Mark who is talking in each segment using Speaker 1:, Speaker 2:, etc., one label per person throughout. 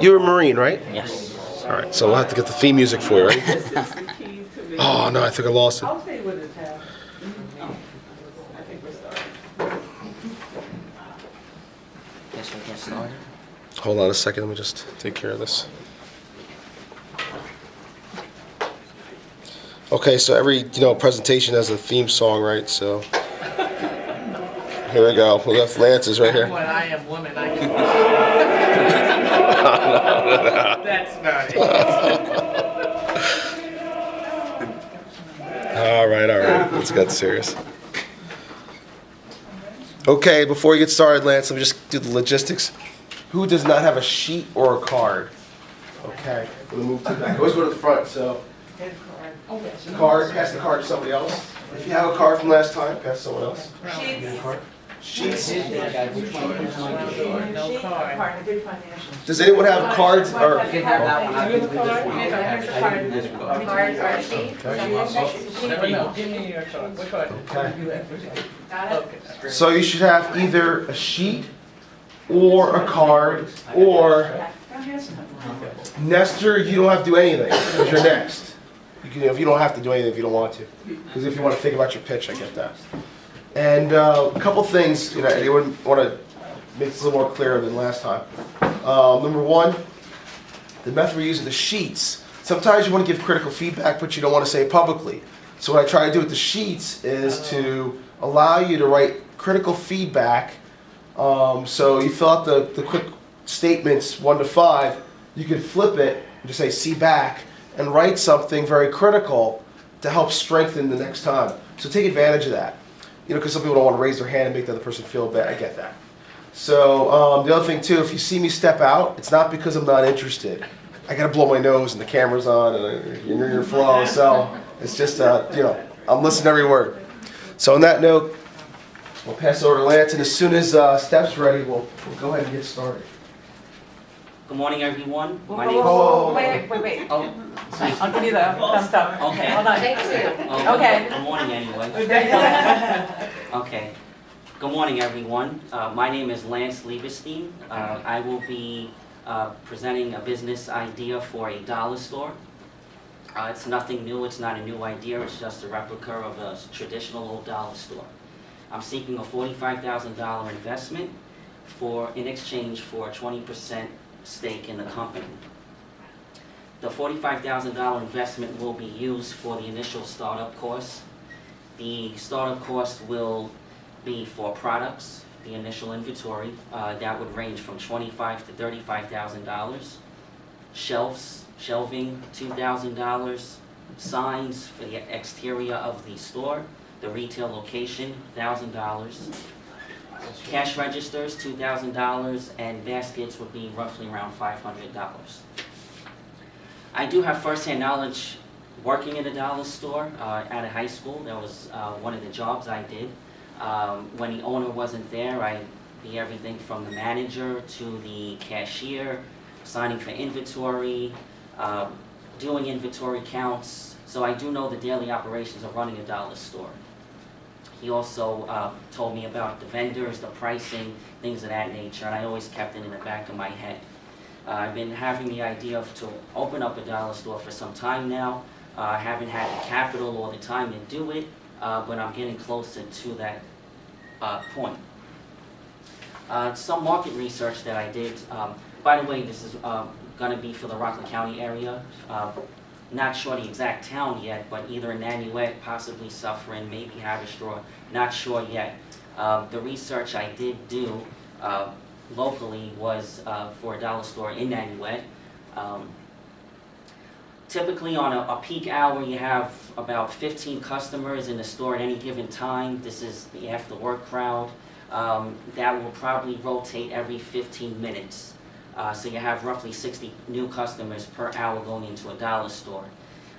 Speaker 1: You're a Marine, right?
Speaker 2: Yes.
Speaker 1: All right, so we'll have to get the theme music for you, right? Oh, no, I think I lost it.
Speaker 3: I'll tell you what it's happened. I think we're starting.
Speaker 2: Guess we get started.
Speaker 1: Hold on a second, let me just take care of this. Okay, so every presentation has a theme song, right? So here we go. We got Lance's right here.
Speaker 3: When I am woman, I can. That's not it.
Speaker 1: All right. Let's get serious. Okay, before we get started, Lance, let me just do the logistics. Who does not have a sheet or a card? Okay, we'll move to the back. Always go to the front, so. Card, pass the card to somebody else. If you have a card from last time, pass to someone else. Sheets.
Speaker 3: No card.
Speaker 1: Does anyone have cards or?
Speaker 3: Okay. Never know. Give me your card. What card? Okay.
Speaker 1: So you should have either a sheet or a card or Nestor. You don't have to do anything because you're next. You can, if you don't have to do anything if you don't want to, because if you want to think about your pitch, I get that. And a couple things, they would want to make this a little more clear than last time. Number one, the method we're using, the sheets. Sometimes you want to give critical feedback, but you don't want to say it publicly. So what I try to do with the sheets is to allow you to write critical feedback. So you fill out the quick statements 1 to 5. You can flip it and just say "see back" and write something very critical to help strengthen the next time. So take advantage of that. Because some people don't want to raise their hand and make the other person feel bad. I get that. So the other thing too, if you see me step out, it's not because I'm not interested. I gotta blow my nose and the camera's on and you're in your flow. So it's just I'm listening to every word. So on that note, we'll pass it over to Lance, and as soon as Steph's ready, we'll go ahead and get started.
Speaker 2: Good morning, everyone. My
Speaker 3: Wait.
Speaker 2: name
Speaker 1: Oh.
Speaker 3: Wait.
Speaker 2: Oh,
Speaker 3: I'll give you the thumbs up.
Speaker 2: Okay.
Speaker 3: Hold on.
Speaker 2: oh,
Speaker 3: Okay.
Speaker 2: Good morning, anyway. Okay. Good morning, everyone. My name is Lance Liberstein. I will be presenting a business idea for a dollar store. It's nothing new. It's not a new idea. It's just a replica of a traditional old dollar store. I'm seeking a $45,000 investment in exchange for a 20% stake in the company. The $45,000 investment will be used for the initial startup cost. The startup cost will be for products, the initial inventory, that would range from $25,000 to $35,000. Shelving, $2,000. Signs for the exterior of the store, the retail location, $1,000. Cash registers, $2,000, and baskets would be roughly around $500. I do have first-hand knowledge working in a dollar store at a high school. That was one of the jobs I did. When the owner wasn't there, I'd be everything from the manager to the cashier, signing for inventory, doing inventory counts. So I do know the daily operations of running a dollar store. He also told me about the vendors, the pricing, things of that nature, and I always kept it in the back of my head. I've been having the idea to open up a dollar store for some time now. I haven't had the capital or the time to do it, but I'm getting closer to that point. Some market research that I did, by the way, this is going to be for the Rockland County area. Not sure the exact town yet, but either in Nanuet, possibly Suffern, maybe Haverstraw, not sure yet. The research I did do locally was for a dollar store in Nanuet. Typically on a peak hour you have about 15 customers in the store at any given time. This is the after work crowd. That will probably rotate every 15 minutes. So you have roughly 60 new customers per hour going into a dollar store.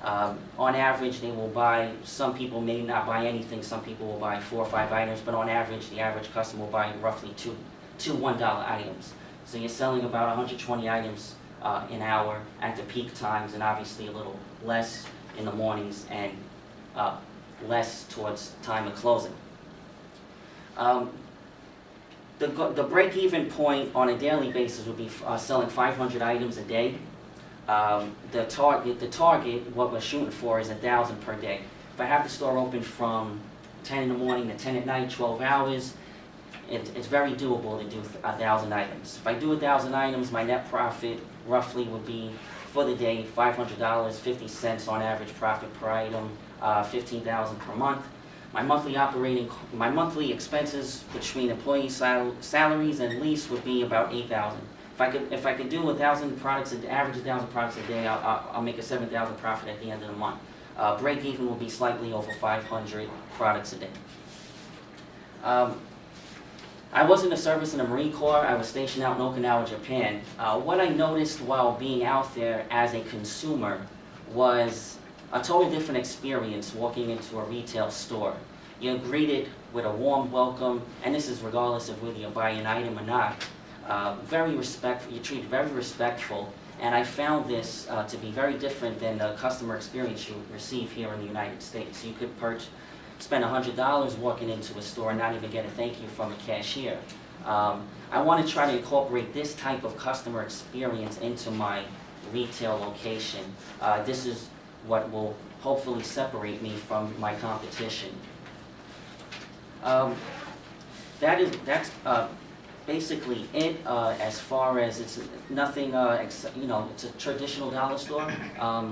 Speaker 2: On average, they will buy, some people may not buy anything, some people will buy 4 or 5 items, but on average, the average customer will buy roughly two $1 items. So you're selling about 120 items an hour at the peak times, and obviously a little less in the mornings and less towards time of closing. The break-even point on a daily basis would be selling 500 items a day. The target, what we're shooting for is 1,000 per day. If I have the store open from 10 in the morning to 10 at night, 12 hours, it's very doable to do 1,000 items. If I do 1,000 items, my net profit roughly would be, for the day, $500, 50 cents on average profit per item, 15,000 per month. My monthly expenses between employee salaries and lease would be about 8,000. If I could do 1,000 products, average 1,000 products a day, I'll make a 7,000 profit at the end of the month. Break even will be slightly over 500 products a day. I was in the service in the Marine Corps. I was stationed out in Okinawa, Japan. What I noticed while being out there as a consumer was a totally different experience walking into a retail store. You're greeted with a warm welcome, and this is regardless of whether you buy an item or not. Very respectful. You're treated very respectful, and I found this to be very different than the customer experience you receive here in the United States. You could spend $100 walking into a store and not even get a thank you from a cashier. I want to try to incorporate this type of customer experience into my retail location. This is what will hopefully separate me from my competition. That's basically it as far as it's nothing, it's a traditional dollar store.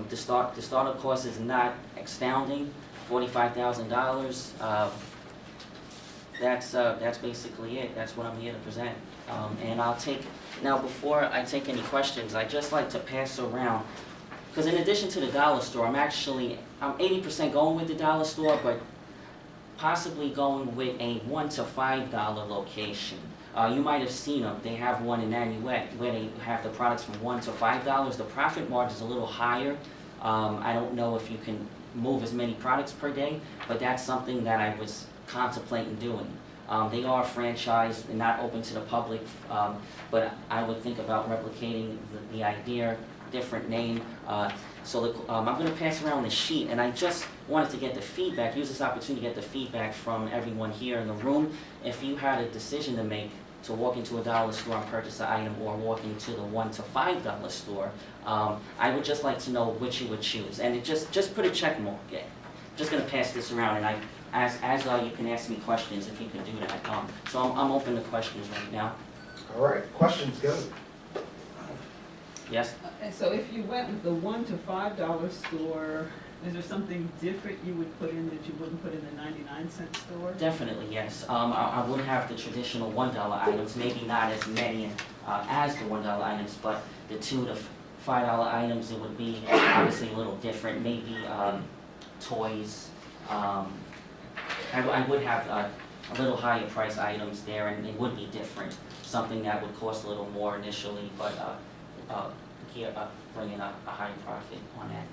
Speaker 2: The startup cost is not astounding, $45,000. That's basically it. That's what I'm here to present. And now before I take any questions, I'd just like to pass around, because in addition to the dollar store, I'm 80% going with the dollar store, but possibly going with a $1 to $5 location. You might have seen them. They have one in Nanuet where they have the products from $1 to $5. The profit margin is a little higher. I don't know if you can move as many products per day, but that's something that I was contemplating doing. They are franchised and not open to the public, but I would think about replicating the idea, different name. I'm going to pass around the sheet, and I just wanted to get the feedback, use this opportunity to get the feedback from everyone here in the room. If you had a decision to make to walk into a dollar store and purchase an item, or walk into the $1 to $5 store, I would just like to know which you would choose. And just put a check mark in. I'm just going to pass this around, and as you can ask me questions if you can do that. So I'm open to questions right now.
Speaker 1: All right, questions, go.
Speaker 2: Yes?
Speaker 4: And so if you went with the $1 to $5 store, is there something different you would put in that you wouldn't put in the 99-cent store?
Speaker 2: Definitely, yes. I would have the traditional $1 items, maybe not as many as the $1 items, but the $2 to $5 items, it would be obviously a little different. Maybe toys. I would have a little higher price items there, and it would be different. Something that would cost a little more initially, but bring in a higher profit on that.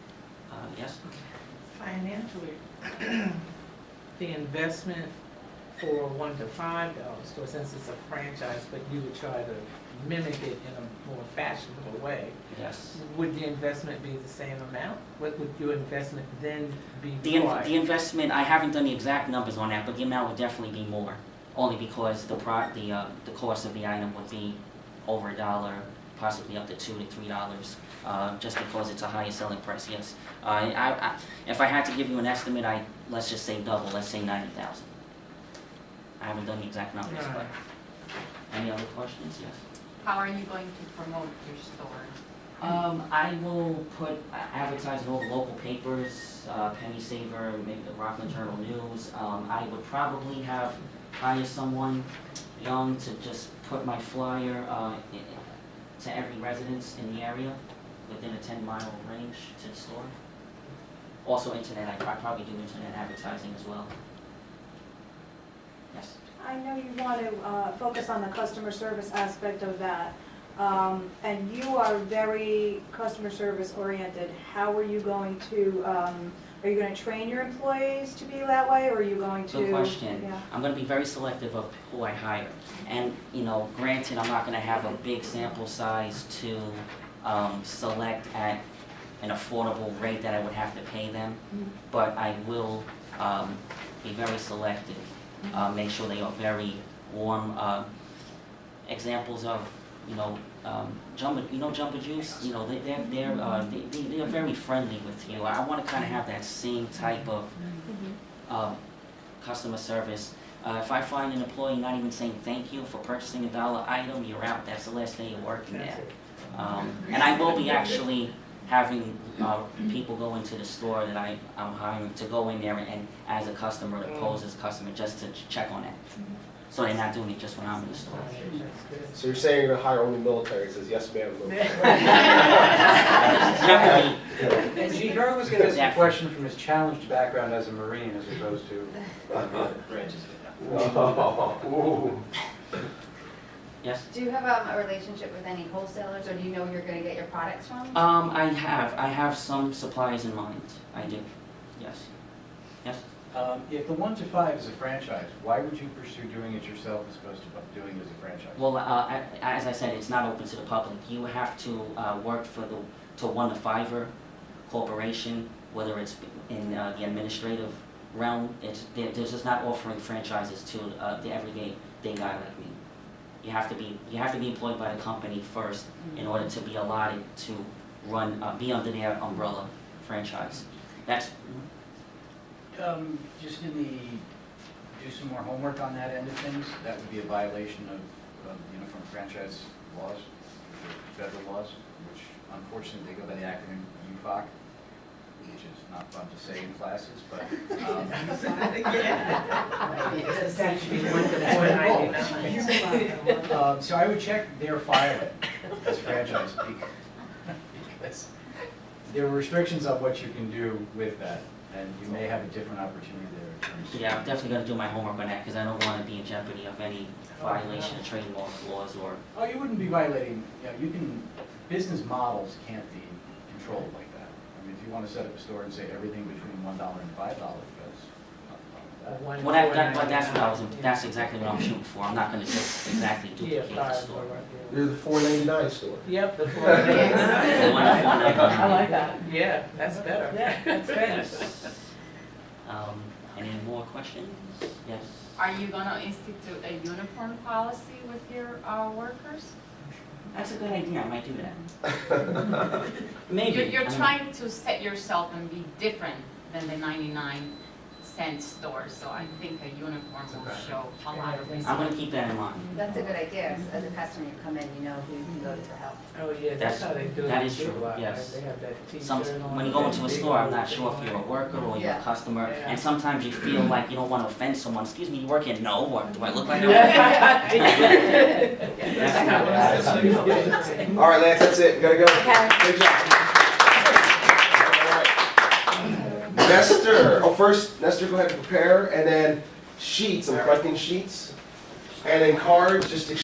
Speaker 2: Yes?
Speaker 3: Financially, the investment for a $1 to $5 store, since it's a franchise, but you would try to mimic it in a more fashionable way.
Speaker 2: Yes.
Speaker 3: Would the investment be the same amount? What would your investment then be?
Speaker 2: The investment, I haven't done the exact numbers on that, but the amount would definitely be more. Only because the cost of the item would be over $1, possibly up to $2 to $3, just because it's a higher selling price. Yes. If I had to give you an estimate, let's just say double. Let's say 90,000. I haven't done the exact numbers, but any other questions? Yes.
Speaker 5: How are you going to promote your store?
Speaker 2: I will put advertising over local papers, Penny Saver, maybe the Rockland Journal News. I would probably hire someone young to just put my flyer to every residence in the area within a 10-mile range to the store. Also internet, I probably do internet advertising as well. Yes.
Speaker 6: I know you want to focus on the customer service aspect of that, and you are very customer service oriented. How are you going to, are you going to train your employees to be that way, or are you going to?
Speaker 2: Good question.
Speaker 6: Yeah.
Speaker 2: I'm going to be very selective of who I hire. And, granted, I'm not going to have a big sample size to select at an affordable rate that I would have to pay them, but I will be very selective make sure they are very warm. Examples of, Jumbo Juice, they're very friendly with you. I want to kind of have that same type of customer service. If I find an employee not even saying thank you for purchasing a dollar item, you're out. That's the last day you're working there. And I will be actually having people go into the store that I'm hiring to go in there and as a customer, to pose as a customer, just to check on it. So they're not doing it just when I'm in the store.
Speaker 1: So you're saying you're gonna hire only military? It says yes, ma'am. Military.
Speaker 2: You have to be,
Speaker 7: And Giro was going to ask
Speaker 2: Yeah.
Speaker 7: a question from his challenged background as a Marine as opposed to branches.
Speaker 1: Ooh.
Speaker 2: yes?
Speaker 5: Do you have a relationship with any wholesalers, or do you know who you're gonna get your products from?
Speaker 2: I have some supplies in mind. I do, yes. Yes?
Speaker 7: If the 1 to 5 is a franchise, why would you pursue doing it yourself as opposed to doing it as a franchise?
Speaker 2: Well, as I said, it's not open to the public. You have to work for to 1 to 5er corporation, whether it's in the administrative realm. They're just not offering franchises to the everyday guy like me. You have to be employed by the company first in order to be allotted to be under their umbrella franchise. That's
Speaker 7: Just do some more homework on that end of things. That would be a violation of uniform franchise laws, federal laws, which unfortunately they go by the acronym UFOC, which is not fun to say in classes, but
Speaker 3: It's actually 1 to 4.99.
Speaker 7: so I would check their filing as franchise because there are restrictions on what you can do with that, and you may have a different opportunity there. in terms of-
Speaker 2: Yeah, I'm definitely gonna do my homework on that, because I don't want to be in jeopardy of any violation of trademark laws or,
Speaker 7: Oh, you wouldn't be violating, business models can't be controlled like that. I mean, if you want to set up a store and say everything between $1 and $5 goes.
Speaker 2: well, that's exactly what I'm shooting for. I'm not gonna just exactly
Speaker 3: Yeah,
Speaker 2: duplicate the store.
Speaker 1: You're the $4.99 store.
Speaker 3: Yep, the
Speaker 2: The one at 499.
Speaker 3: I like that. Yeah, that's better. Yeah, that's better.
Speaker 2: Any more questions? Yes?
Speaker 5: Are you gonna institute a uniform policy with your workers?
Speaker 2: That's a good idea, I might do that. Maybe.
Speaker 5: You're
Speaker 2: I don't know.
Speaker 5: trying to set yourself and be different than the 99-cent store, so I think a uniform will show a lot of
Speaker 2: I'm gonna
Speaker 5: respect.
Speaker 2: keep that in mind.
Speaker 8: That's a good idea. As a customer, you come in, you know who you can go to for help.
Speaker 3: Oh, yeah, that's how they do it.
Speaker 2: That is
Speaker 3: in Big
Speaker 2: true,
Speaker 3: Lots,
Speaker 2: yes.
Speaker 3: right? They have that t-shirt
Speaker 2: Some,
Speaker 3: on,
Speaker 2: when you go into a
Speaker 3: that big
Speaker 2: store, I'm
Speaker 3: old
Speaker 2: not sure if
Speaker 3: thing
Speaker 2: you're a
Speaker 3: on.
Speaker 2: worker or you're a
Speaker 8: Yeah.
Speaker 2: customer,
Speaker 3: Yeah.
Speaker 2: and sometimes you feel like you don't want to offend someone. Excuse me, you work here? No, or do I look like a
Speaker 1: All right, Lance, that's it. Gotta go.
Speaker 6: Okay.
Speaker 1: Good job. Nestor. Oh, first, Nestor, go ahead and prepare, and then sheets. I'm collecting sheets, and then cards. Just